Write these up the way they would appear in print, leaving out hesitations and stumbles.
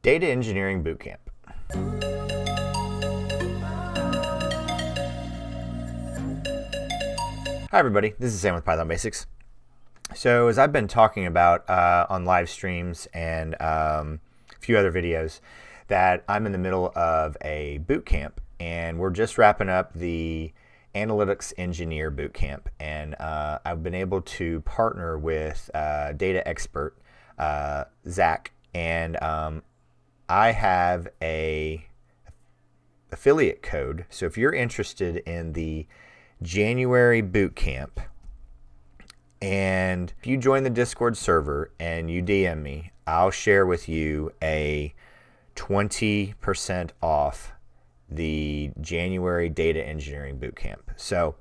Data Engineering Bootcamp. Hi everybody, this is Sam with Python Basics. So as I've been talking about on live streams and a few other videos, that I'm in the middle of a boot camp, and we're just wrapping up the Analytics Engineer Bootcamp, and I've been able to partner with data expert Zach, and I have a affiliate code. So if you're interested in the January Bootcamp, and if you join the Discord server and you DM me, I'll share with you a 20% off the January Data Engineering Bootcamp. So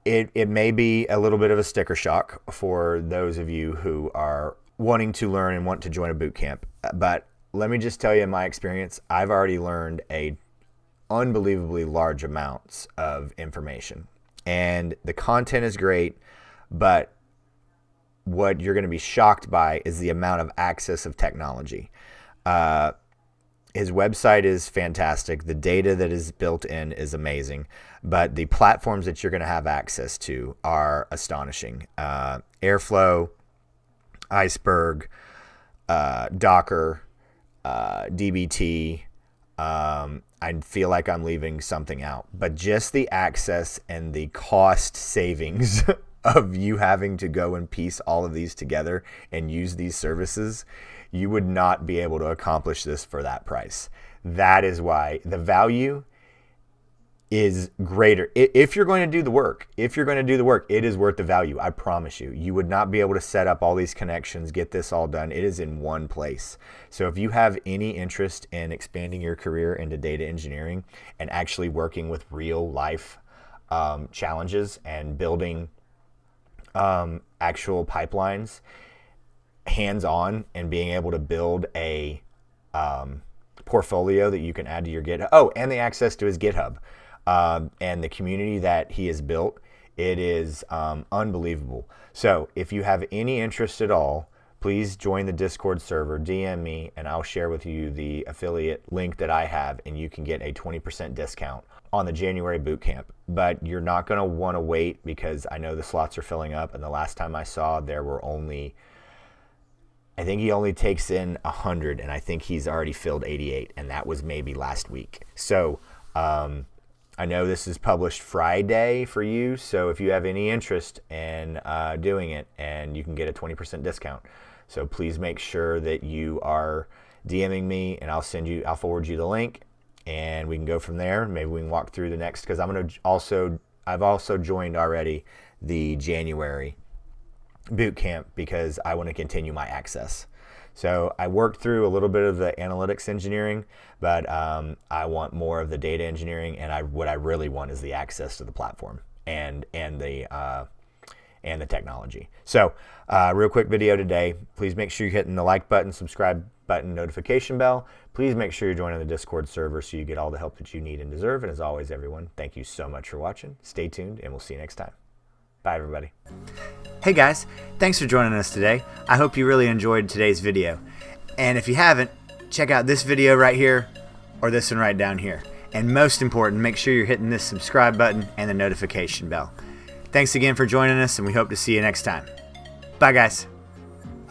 it may be a little bit of a sticker shock for those of you who are wanting to learn and want to join a bootcamp. But let me just tell you, in my experience, I've already learned a unbelievably large amounts of information. And the content is great, but what you're going to be shocked by is the amount of access of technology. His website is fantastic. The data that is built in is amazing, but the platforms that you're going to have access to are astonishing. Airflow, Iceberg, Docker, DBT. I feel like I'm leaving something out, but just the access and the cost savings of you having to go and piece all of these together and use these services, you would not be able to accomplish this for that price. That is why the value is greater. If you're going to do the work, it is worth the value. I promise you. You would not be able to set up all these connections, get this all done. It is in one place. So if you have any interest in expanding your career into data engineering and actually working with real life challenges and building actual pipelines hands-on and being able to build a portfolio that you can add to your GitHub. Oh, and the access to his GitHub. And the community that he has built, it is unbelievable. So if you have any interest at all, please join the Discord server, DM me, and I'll share with you the affiliate link that I have, and you can get a 20% discount on the January Bootcamp. But you're not going to want to wait, because I know the slots are filling up, and the last time I saw, there were only, I think he only takes in 100, and I think he's already filled 88, and that was maybe last week. So I know this is published Friday for you, so if you have any interest in doing it, and you can get a 20% discount. So please make sure that you are DMing me, and I'll forward you the link, and we can go from there. Maybe we can walk through the next, because I've also joined already the January Bootcamp, because I want to continue my access. So I worked through a little bit of the analytics engineering, but I want more of the data engineering, and what I really want is the access to the platform and the technology. So real quick video today. Please make sure you're hitting the like button, subscribe button, notification bell. Please make sure you're joining the Discord server so you get all the help that you need and deserve. And as always, everyone, thank you so much for watching. Stay tuned, and we'll see you next time. Bye, everybody. Hey guys, thanks for joining us today. I hope you really enjoyed today's video. And if you haven't, check out this video right here or this one right down here. And most important, make sure you're hitting this subscribe button and the notification bell. Thanks again for joining us, and we hope to see you next time. Bye guys.